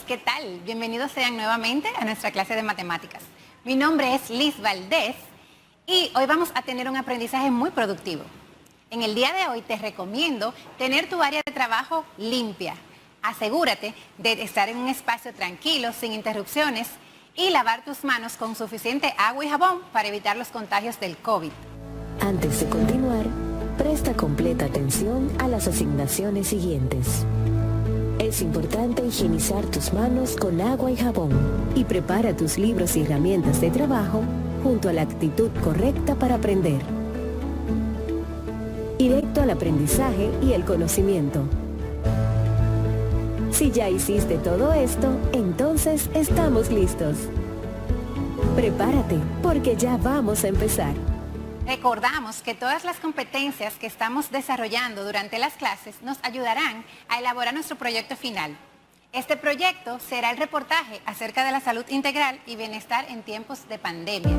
¿Qué tal? Bienvenidos sean nuevamente a nuestra clase de matemáticas. Mi nombre es Liz Valdés y hoy vamos a tener un aprendizaje muy productivo. En el día de hoy te recomiendo tener tu área de trabajo limpia. Asegúrate de estar en un espacio tranquilo, sin interrupciones y lavar tus manos con suficiente agua y jabón para evitar los contagios del COVID. Antes de continuar, presta completa atención a las asignaciones siguientes. Es importante higienizar tus manos con agua y jabón y prepara tus libros y herramientas de trabajo junto a la actitud correcta para aprender. Directo al aprendizaje y el conocimiento. Si ya hiciste todo esto, entonces estamos listos. Prepárate, porque ya vamos a empezar. Recordamos que todas las competencias que estamos desarrollando durante las clases nos ayudarán a elaborar nuestro proyecto final. Este proyecto será el reportaje acerca de la salud integral y bienestar en tiempos de pandemia.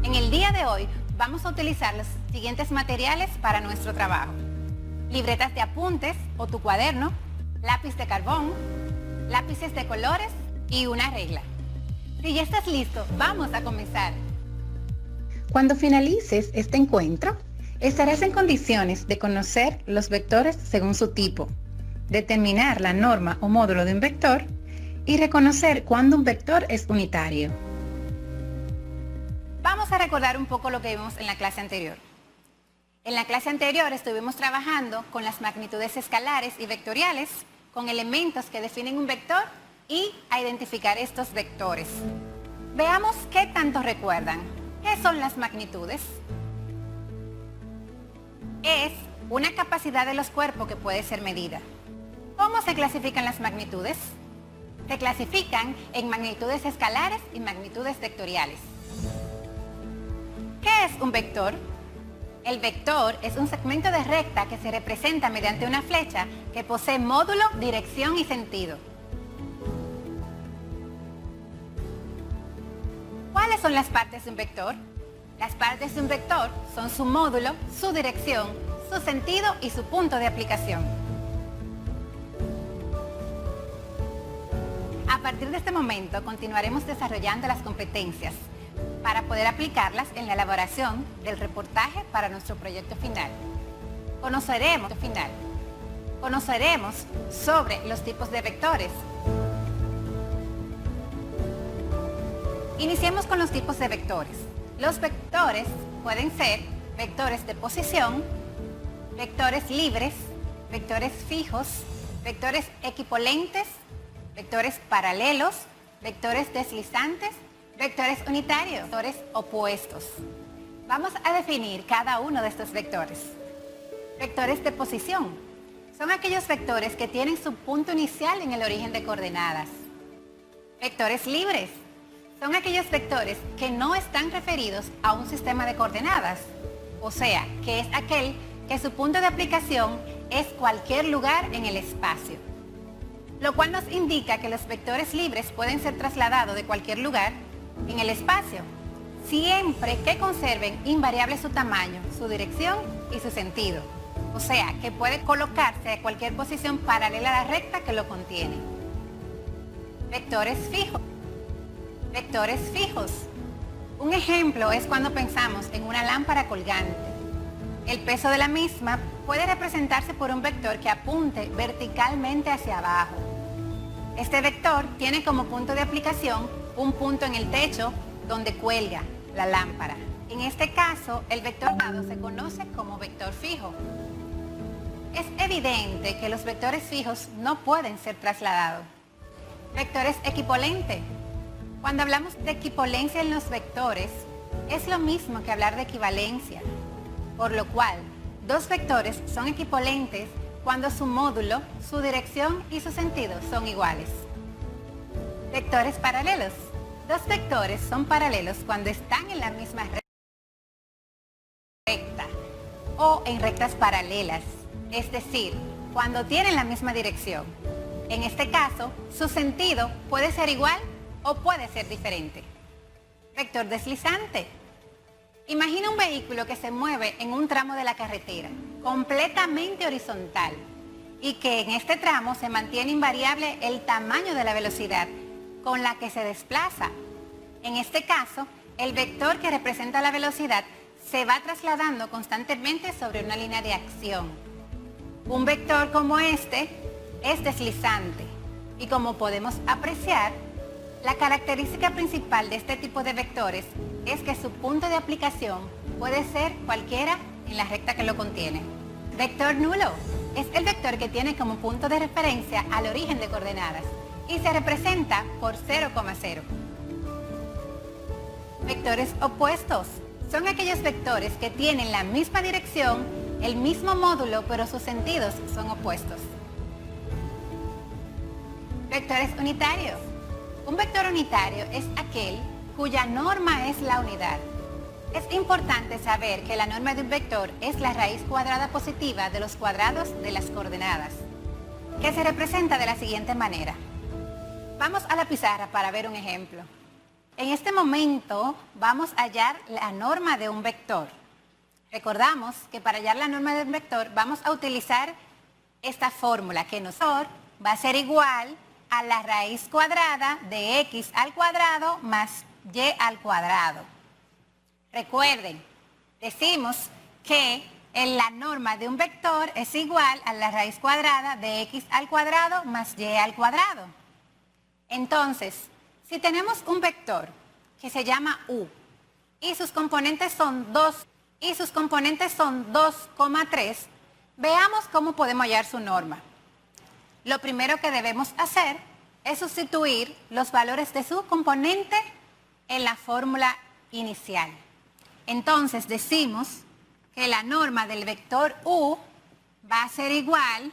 En el día de hoy vamos a utilizar los siguientes materiales para nuestro trabajo: libretas de apuntes o tu cuaderno, lápiz de carbón, lápices de colores y una regla. Si ya estás listo, vamos a comenzar. Cuando finalices este encuentro, estarás en condiciones de conocer los vectores según su tipo, determinar la norma o módulo de un vector y reconocer cuándo un vector es unitario. Vamos a recordar un poco lo que vimos en la clase anterior. En la clase anterior estuvimos trabajando con las magnitudes escalares y vectoriales, con elementos que definen un vector y a identificar estos vectores. Veamos qué tanto recuerdan. ¿Qué son las magnitudes? Es una capacidad de los cuerpos que puede ser medida. ¿Cómo se clasifican las magnitudes? Se clasifican en magnitudes escalares y magnitudes vectoriales. ¿Qué es un vector? El vector es un segmento de recta que se representa mediante una flecha que posee módulo, dirección y sentido. ¿Cuáles son las partes de un vector? Las partes de un vector son su módulo, su dirección, su sentido y su punto de aplicación. A partir de este momento continuaremos desarrollando las competencias para poder aplicarlas en la elaboración del reportaje para nuestro proyecto final. Conoceremos sobre los tipos de vectores. Iniciemos con los tipos de vectores. Los vectores pueden ser vectores de posición, vectores libres, vectores fijos, vectores equipolentes, vectores paralelos, vectores deslizantes, vectores unitarios, vectores opuestos. Vamos a definir cada uno de estos vectores. Vectores de posición son aquellos vectores que tienen su punto inicial en el origen de coordenadas. Vectores libres son aquellos vectores que no están referidos a un sistema de coordenadas, o sea, que es aquel que su punto de aplicación es cualquier lugar en el espacio, lo cual nos indica que los vectores libres pueden ser trasladados de cualquier lugar en el espacio, siempre que conserven invariable su tamaño, su dirección y su sentido, o sea, que puede colocarse a cualquier posición paralela a la recta que lo contiene. Vectores fijos. Vectores fijos. Un ejemplo es cuando pensamos en una lámpara colgante. El peso de la misma puede representarse por un vector que apunte verticalmente hacia abajo. Este vector tiene como punto de aplicación un punto en el techo donde cuelga la lámpara. En este caso, el vector dado se conoce como vector fijo. Es evidente que los vectores fijos no pueden ser trasladados. Vectores equipolentes. Cuando hablamos de equipolencia en los vectores, es lo mismo que hablar de equivalencia, por lo cual dos vectores son equipolentes cuando su módulo, su dirección y su sentido son iguales. Vectores paralelos. Dos vectores son paralelos cuando están en la misma recta o en rectas paralelas, es decir, cuando tienen la misma dirección. En este caso, su sentido puede ser igual o puede ser diferente. Vector deslizante. Imagina un vehículo que se mueve en un tramo de la carretera, completamente horizontal, y que en este tramo se mantiene invariable el tamaño de la velocidad con la que se desplaza. En este caso, el vector que representa la velocidad se va trasladando constantemente sobre una línea de acción. Un vector como este es deslizante y, como podemos apreciar, la característica principal de este tipo de vectores es que su punto de aplicación puede ser cualquiera en la recta que lo contiene. Vector nulo es el vector que tiene como punto de referencia al origen de coordenadas y se representa por 0,0. Vectores opuestos son aquellos vectores que tienen la misma dirección, el mismo módulo, pero sus sentidos son opuestos. Vectores unitarios. Un vector unitario es aquel cuya norma es la unidad. Es importante saber que la norma de un vector es la raíz cuadrada positiva de los cuadrados de las coordenadas, que se representa de la siguiente manera. Vamos a la pizarra para ver un ejemplo. En este momento vamos a hallar la norma de un vector. Recordamos que para hallar la norma de un vector vamos a utilizar esta fórmula, que nosotros va a ser igual a la raíz cuadrada de x al cuadrado más y al cuadrado. Recuerden, decimos que la norma de un vector es igual a la raíz cuadrada de x al cuadrado más y al cuadrado. Entonces, si tenemos un vector que se llama u y sus componentes son 2,3, veamos cómo podemos hallar su norma. Lo primero que debemos hacer es sustituir los valores de su componente en la fórmula inicial. Entonces decimos que la norma del vector u va a ser igual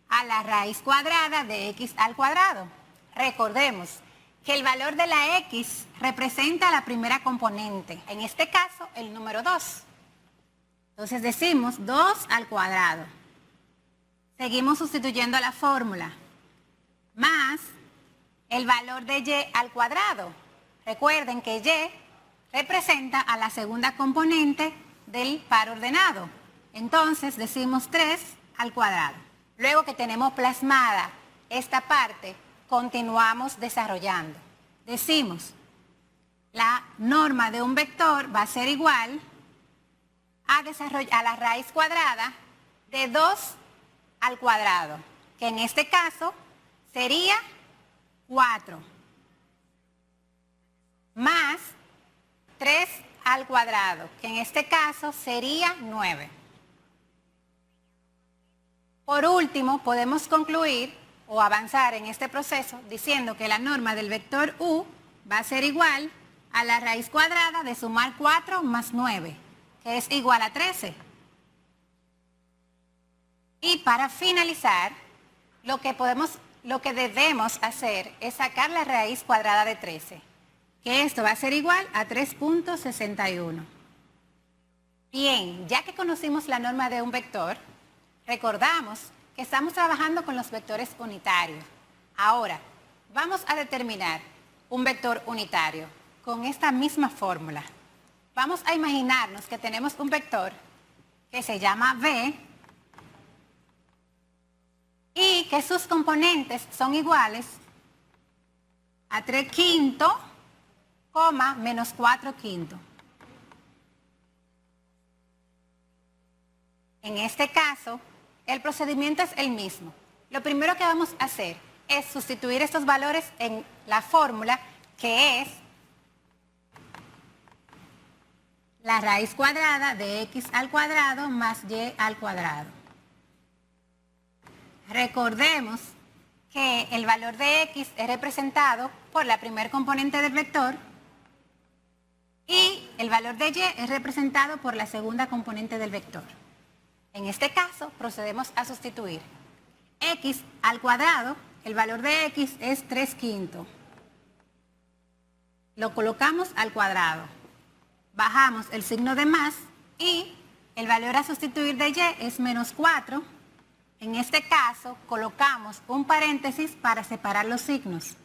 a la raíz cuadrada de x al cuadrado. Recordemos que el valor de la x representa la primera componente, en este caso el número 2. Entonces decimos 2 al cuadrado. Seguimos sustituyendo la fórmula, más el valor de y al cuadrado. Recuerden que y representa a la segunda componente del par ordenado. Entonces decimos 3 al cuadrado. Luego que tenemos plasmada esta parte, continuamos desarrollando. Decimos, la norma de un vector va a ser igual a la raíz cuadrada de 2 al cuadrado, que en este caso sería 4, más 3 al cuadrado, que en este caso sería 9. Por último, podemos concluir o avanzar en este proceso diciendo que la norma del vector u va a ser igual a la raíz cuadrada de sumar 4 más 9, que es igual a 13. Y para finalizar, lo que debemos hacer es sacar la raíz cuadrada de 13, que esto va a ser igual a 3.61. Bien, ya que conocimos la norma de un vector, recordamos que estamos trabajando con los vectores unitarios. Ahora, vamos a determinar un vector unitario con esta misma fórmula. Vamos a imaginarnos que tenemos un vector que se llama v y que sus componentes son iguales a 3/5, menos 4/5. En este caso, el procedimiento es el mismo. Lo primero que vamos a hacer es sustituir estos valores en la fórmula, que es la raíz cuadrada de x al cuadrado más y al cuadrado. Recordemos que el valor de x es representado por la primer componente del vector y el valor de y es representado por la segunda componente del vector. En este caso, procedemos a sustituir. X al cuadrado, el valor de X es 3/5. Lo colocamos al cuadrado. Bajamos el signo de más y el valor a sustituir de Y es -4. En este caso, colocamos un paréntesis para separar los signos.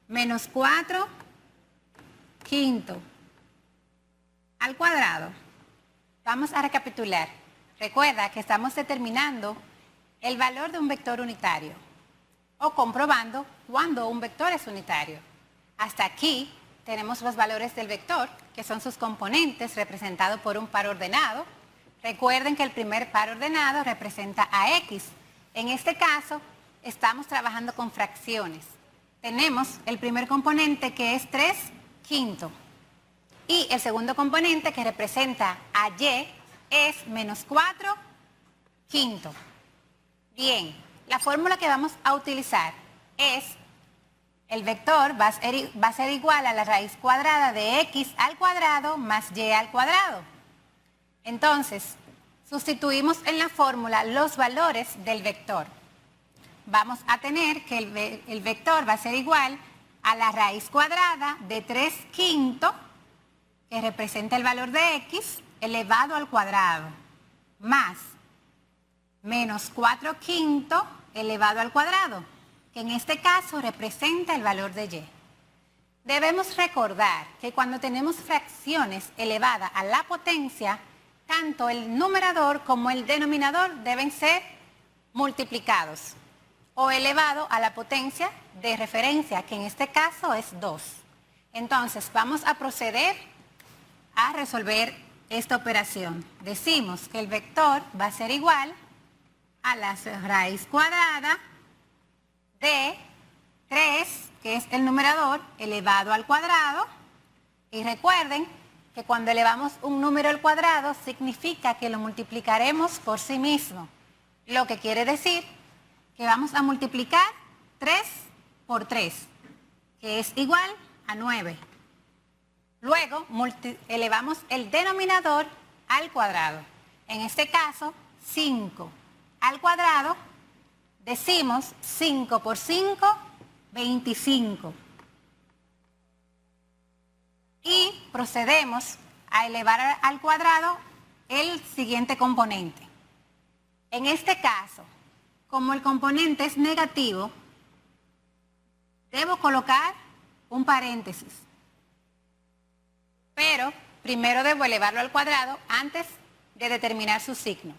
-4/5 al cuadrado. Vamos a recapitular. Recuerda que estamos determinando el valor de un vector unitario o comprobando cuándo un vector es unitario. Hasta aquí tenemos los valores del vector, que son sus componentes representados por un par ordenado. Recuerden que el primer par ordenado representa a X. En este caso, estamos trabajando con fracciones. Tenemos el primer componente que es 3/5 y el segundo componente que representa a Y es -4/5. Bien, la fórmula que vamos a utilizar es el vector va a ser igual a la raíz cuadrada de X al cuadrado más Y al cuadrado. Entonces, sustituimos en la fórmula los valores del vector. Vamos a tener que el vector va a ser igual a la raíz cuadrada de 3/5, que representa el valor de X, elevado al cuadrado, más -4/5 elevado al cuadrado, que en este caso representa el valor de Y. Debemos recordar que cuando tenemos fracciones elevadas a la potencia, tanto el numerador como el denominador deben ser multiplicados o elevado a la potencia de referencia, que en este caso es 2. Entonces, vamos a proceder a resolver esta operación. Decimos que el vector va a ser igual a la raíz cuadrada de 3, que es el numerador, elevado al cuadrado. Y recuerden que cuando elevamos un número al cuadrado significa que lo multiplicaremos por sí mismo. Lo que quiere decir que vamos a multiplicar 3 por 3, que es igual a 9. Luego elevamos el denominador al cuadrado. En este caso, 5 al cuadrado. Decimos 5 por 5, 25. Y procedemos a elevar al cuadrado el siguiente componente. En este caso, como el componente es negativo, debo colocar un paréntesis. Pero primero debo elevarlo al cuadrado antes de determinar su signo.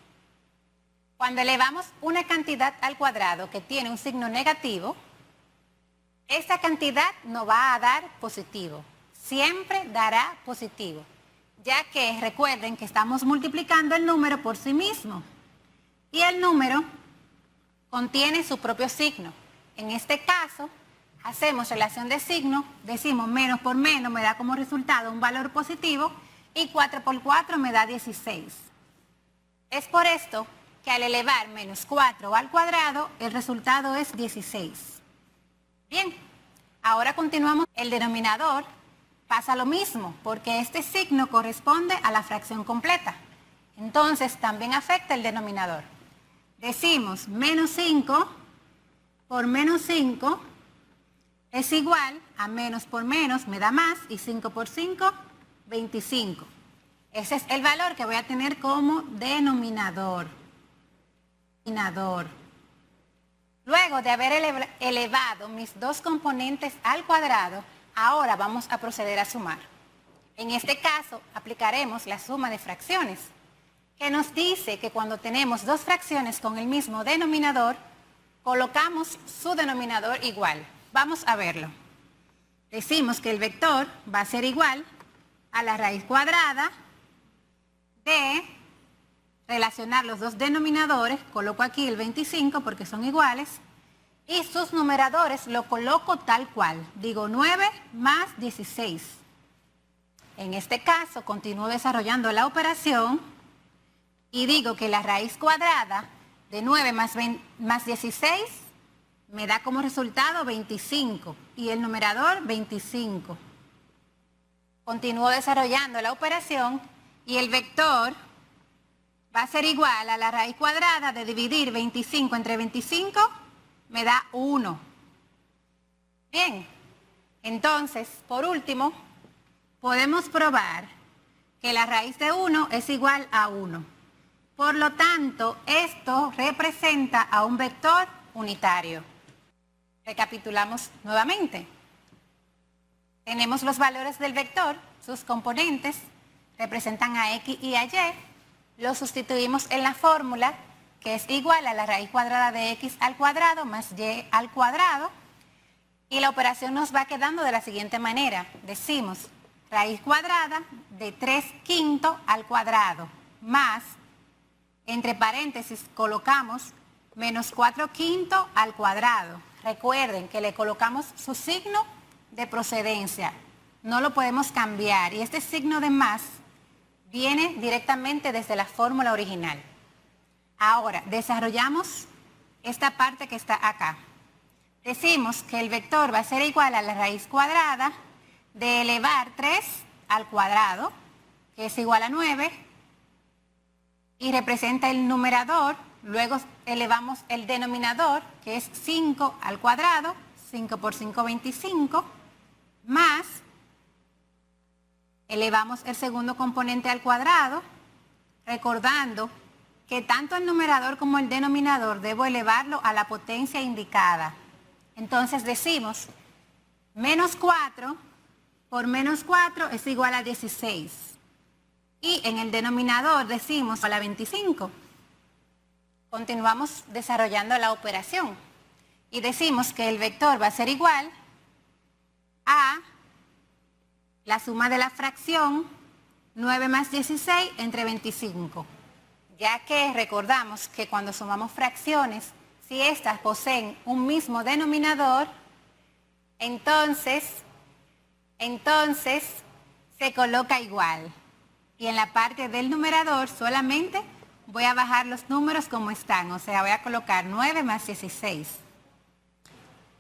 Cuando elevamos una cantidad al cuadrado que tiene un signo negativo, esta cantidad no va a dar positivo. Siempre dará positivo, ya que recuerden que estamos multiplicando el número por sí mismo. Y el número contiene su propio signo. En este caso, hacemos relación de signo, decimos menos por menos me da como resultado un valor positivo y 4 por 4 me da 16. Es por esto que al elevar -4 al cuadrado, el resultado es 16. Bien, ahora continuamos. El denominador pasa lo mismo, porque este signo corresponde a la fracción completa. Entonces, también afecta el denominador. Decimos -5 por -5 es igual a menos por menos me da más y 5 por 5, 25. Ese es el valor que voy a tener como denominador. Luego de haber elevado mis dos componentes al cuadrado, ahora vamos a proceder a sumar. En este caso, aplicaremos la suma de fracciones, que nos dice que cuando tenemos dos fracciones con el mismo denominador, colocamos su denominador igual. Vamos a verlo. Decimos que el vector va a ser igual a la raíz cuadrada de relacionar los dos denominadores, coloco aquí el 25 porque son iguales, y sus numeradores lo coloco tal cual. Digo 9 más 16. En este caso, continúo desarrollando la operación y digo que la raíz cuadrada de 9 más 16 me da como resultado 25 y el numerador 25. Continúo desarrollando la operación y el vector va a ser igual a la raíz cuadrada de dividir 25 entre 25, me da 1. Bien, entonces, por último, podemos probar que la raíz de 1 es igual a 1. Por lo tanto, esto representa a un vector unitario. Recapitulamos nuevamente. Tenemos los valores del vector, sus componentes representan a X y a Y. Lo sustituimos en la fórmula, que es igual a la raíz cuadrada de X al cuadrado más Y al cuadrado. Y la operación nos va quedando de la siguiente manera. Decimos raíz cuadrada de 3/5 al cuadrado más, entre paréntesis colocamos menos 4/5 al cuadrado. Recuerden que le colocamos su signo de procedencia. No lo podemos cambiar. Y este signo de más viene directamente desde la fórmula original. Ahora, desarrollamos esta parte que está acá. Decimos que el vector va a ser igual a la raíz cuadrada de elevar 3 al cuadrado, que es igual a 9, y representa el numerador. Luego elevamos el denominador, que es 5 al cuadrado, 5 por 5, 25, más elevamos el segundo componente al cuadrado, recordando que tanto el numerador como el denominador debo elevarlo a la potencia indicada. Entonces decimos, menos 4 por menos 4 es igual a 16. Y en el denominador decimos a la 25. Continuamos desarrollando la operación. Y decimos que el vector va a ser igual a la suma de la fracción 9 más 16 entre 25. Ya que recordamos que cuando sumamos fracciones, si éstas poseen un mismo denominador, entonces se coloca igual. Y en la parte del numerador solamente voy a bajar los números como están, o sea, voy a colocar 9 más 16.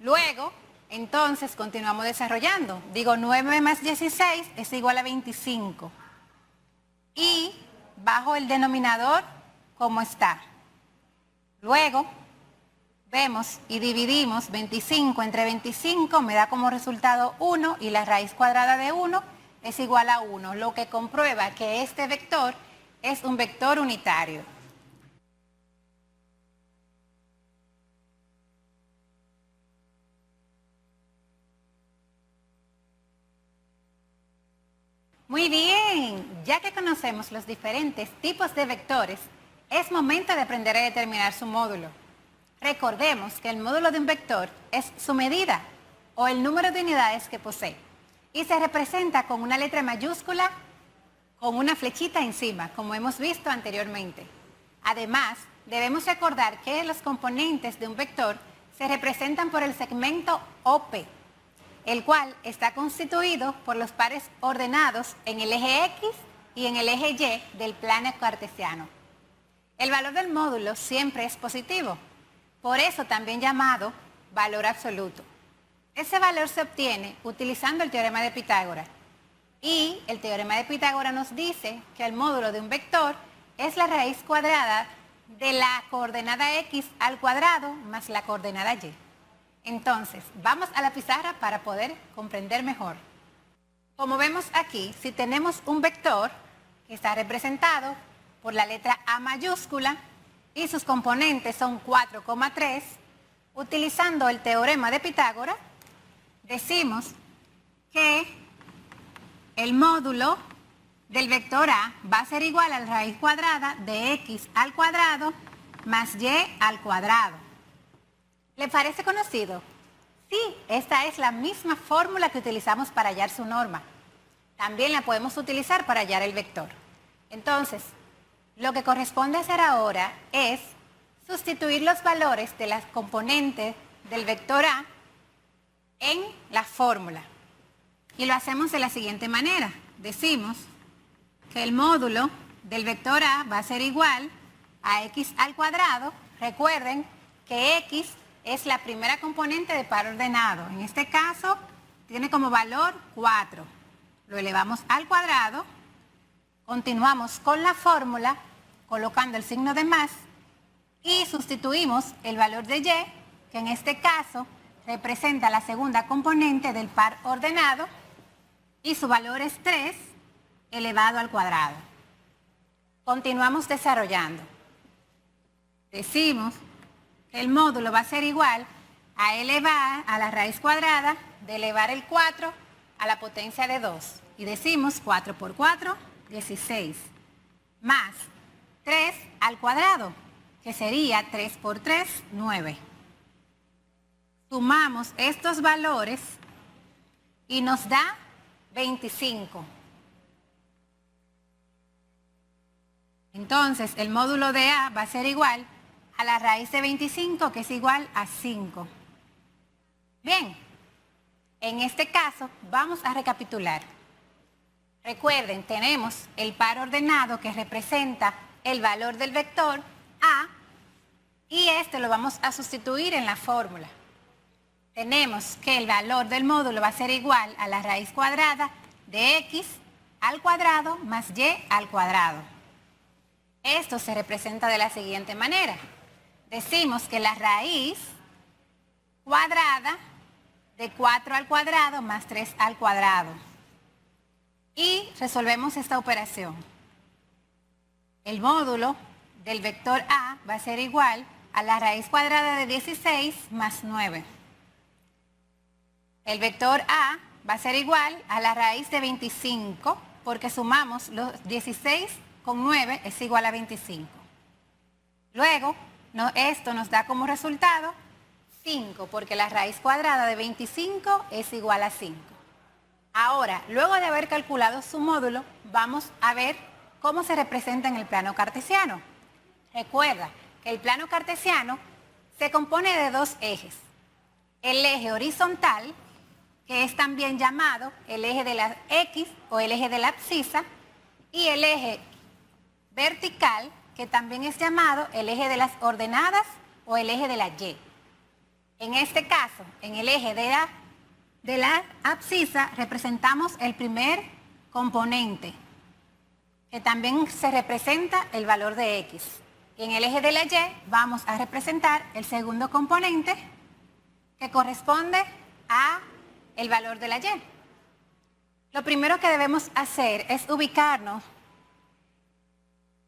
Luego, entonces, continuamos desarrollando. Digo, 9 más 16 es igual a 25. Y bajo el denominador como está. Luego, vemos y dividimos 25 entre 25, me da como resultado 1 y la raíz cuadrada de 1 es igual a 1, lo que comprueba que este vector es un vector unitario. Muy bien, ya que conocemos los diferentes tipos de vectores, es momento de aprender a determinar su módulo. Recordemos que el módulo de un vector es su medida o el número de unidades que posee y se representa con una letra mayúscula con una flechita encima, como hemos visto anteriormente. Además, debemos recordar que los componentes de un vector se representan por el segmento OP, el cual está constituido por los pares ordenados en el eje X y en el eje Y del plano cartesiano. El valor del módulo siempre es positivo, por eso también llamado valor absoluto. Ese valor se obtiene utilizando el teorema de Pitágoras. Y el teorema de Pitágoras nos dice que el módulo de un vector es la raíz cuadrada de la coordenada X al cuadrado más la coordenada Y. Entonces, vamos a la pizarra para poder comprender mejor. Como vemos aquí, si tenemos un vector que está representado por la letra A mayúscula y sus componentes son 4,3, utilizando el teorema de Pitágoras, decimos que el módulo del vector A va a ser igual a la raíz cuadrada de X al cuadrado más Y al cuadrado. ¿Le parece conocido? Sí, esta es la misma fórmula que utilizamos para hallar su norma. También la podemos utilizar para hallar el vector. Entonces, lo que corresponde hacer ahora es sustituir los valores de las componentes del vector A en la fórmula. Y lo hacemos de la siguiente manera. Decimos que el módulo del vector A va a ser igual a X al cuadrado. Recuerden que X es la primera componente de par ordenado. En este caso, tiene como valor 4. Lo elevamos al cuadrado. Continuamos con la fórmula colocando el signo de más y sustituimos el valor de y, que en este caso representa la segunda componente del par ordenado, y su valor es 3 elevado al cuadrado. Continuamos desarrollando. Decimos que el módulo va a ser igual a elevar a la raíz cuadrada de elevar el 4 a la potencia de 2. Y decimos 4 por 4, 16, más 3 al cuadrado, que sería 3 por 3, 9. Sumamos estos valores y nos da 25. Entonces, el módulo de A va a ser igual a la raíz de 25, que es igual a 5. Bien, en este caso vamos a recapitular. Recuerden, tenemos el par ordenado que representa el valor del vector A y este lo vamos a sustituir en la fórmula. Tenemos que el valor del módulo va a ser igual a la raíz cuadrada de x al cuadrado más y al cuadrado. Esto se representa de la siguiente manera. Decimos que la raíz cuadrada de 4 al cuadrado más 3 al cuadrado. Y resolvemos esta operación. El módulo del vector A va a ser igual a la raíz cuadrada de 16 más 9. El vector A va a ser igual a la raíz de 25, porque sumamos los 16 con 9 es igual a 25. Luego, esto nos da como resultado 5, porque la raíz cuadrada de 25 es igual a 5. Ahora, luego de haber calculado su módulo, vamos a ver cómo se representa en el plano cartesiano. Recuerda que el plano cartesiano se compone de dos ejes. El eje horizontal, que es también llamado el eje de la X o el eje de la abscisa, y el eje vertical, que también es llamado el eje de las ordenadas o el eje de la Y. En este caso, en el eje de la abscisa representamos el primer componente, que también se representa el valor de X. Y en el eje de la Y vamos a representar el segundo componente, que corresponde a el valor de la Y. Lo primero que debemos hacer es ubicarnos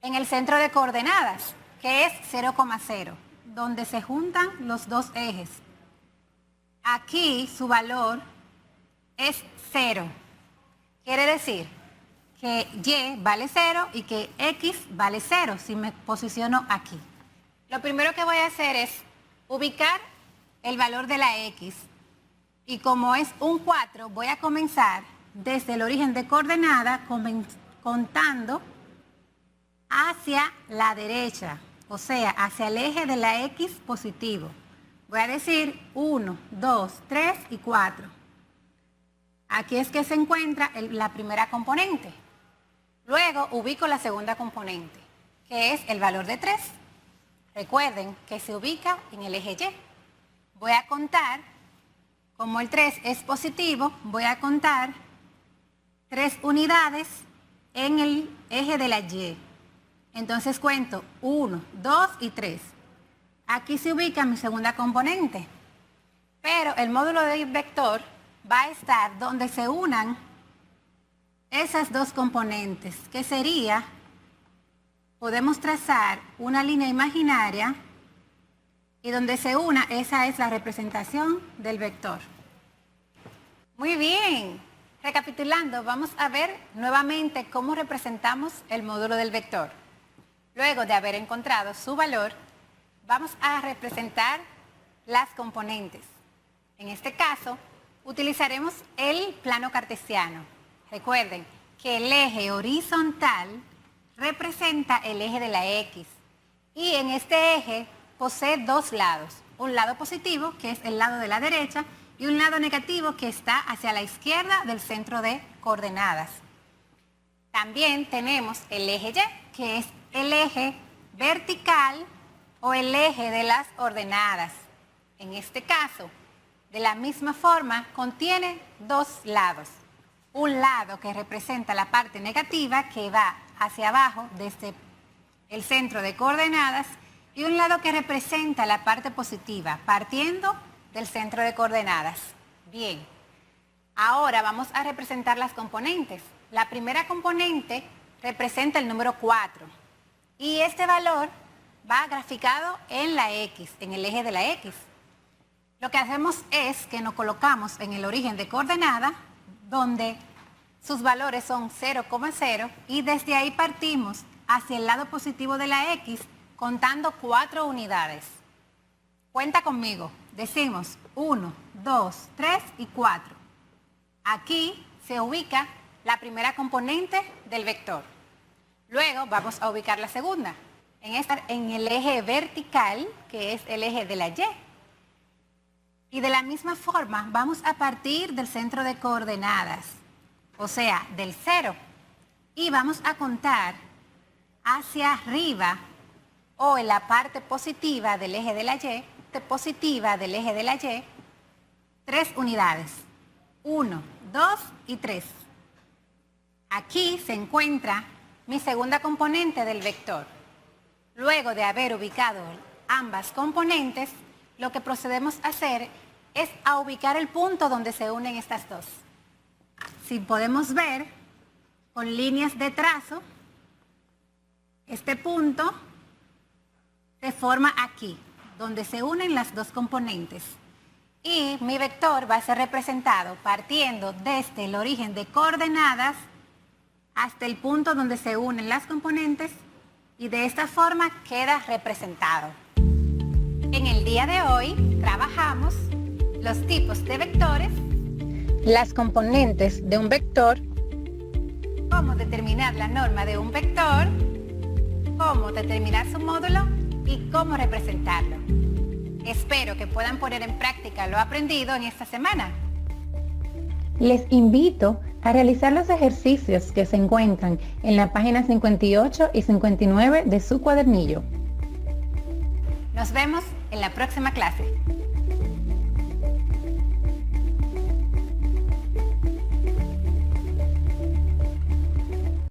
en el centro de coordenadas, que es 0,0, donde se juntan los dos ejes. Aquí su valor es 0. Quiere decir que Y vale 0 y que X vale 0 si me posiciono aquí. Lo primero que voy a hacer es ubicar el valor de la X. Y como es un 4, voy a comenzar desde el origen de coordenada contando hacia la derecha, o sea, hacia el eje de la X positivo. Voy a decir 1, 2, 3 y 4. Aquí es que se encuentra la primera componente. Luego ubico la segunda componente, que es el valor de 3. Recuerden que se ubica en el eje Y. Voy a contar, como el 3 es positivo, voy a contar 3 unidades en el eje de la Y. Entonces cuento 1, 2 y 3. Aquí se ubica mi segunda componente. Pero el módulo del vector va a estar donde se unan esas dos componentes, que sería, podemos trazar una línea imaginaria y donde se una, esa es la representación del vector. Muy bien. Recapitulando, vamos a ver nuevamente cómo representamos el módulo del vector. Luego de haber encontrado su valor, vamos a representar las componentes. En este caso, utilizaremos el plano cartesiano. Recuerden que el eje horizontal representa el eje de la X. Y en este eje posee dos lados. Un lado positivo, que es el lado de la derecha, y un lado negativo que está hacia la izquierda del centro de coordenadas. También tenemos el eje Y, que es el eje vertical o el eje de las ordenadas. En este caso, de la misma forma, contiene dos lados. Un lado que representa la parte negativa, que va hacia abajo desde el centro de coordenadas y un lado que representa la parte positiva, partiendo del centro de coordenadas. Bien, ahora vamos a representar las componentes. La primera componente representa el número 4 y este valor va graficado en la X, en el eje de la X. Lo que hacemos es que nos colocamos en el origen de coordenada, donde sus valores son 0,0 y desde ahí partimos hacia el lado positivo de la X contando 4 unidades. Cuenta conmigo, decimos 1, 2, 3 y 4. Aquí se ubica la primera componente del vector. Luego vamos a ubicar la segunda, en el eje vertical, que es el eje de la Y. Y de la misma forma vamos a partir del centro de coordenadas, o sea, del 0. Y vamos a contar hacia arriba o en la parte positiva del eje de la Y, positiva del eje de la Y, 3 unidades. 1, 2 y 3. Aquí se encuentra mi segunda componente del vector. Luego de haber ubicado ambas componentes, lo que procedemos a hacer es a ubicar el punto donde se unen estas dos. Si podemos ver con líneas de trazo, este punto se forma aquí, donde se unen las dos componentes. Y mi vector va a ser representado partiendo desde el origen de coordenadas hasta el punto donde se unen las componentes y de esta forma queda representado. En el día de hoy trabajamos los tipos de vectores, las componentes de un vector, cómo determinar la norma de un vector, cómo determinar su módulo y cómo representarlo. Espero que puedan poner en práctica lo aprendido en esta semana. Les invito a realizar los ejercicios que se encuentran en la página 58 y 59 de su cuadernillo. Nos vemos en la próxima clase.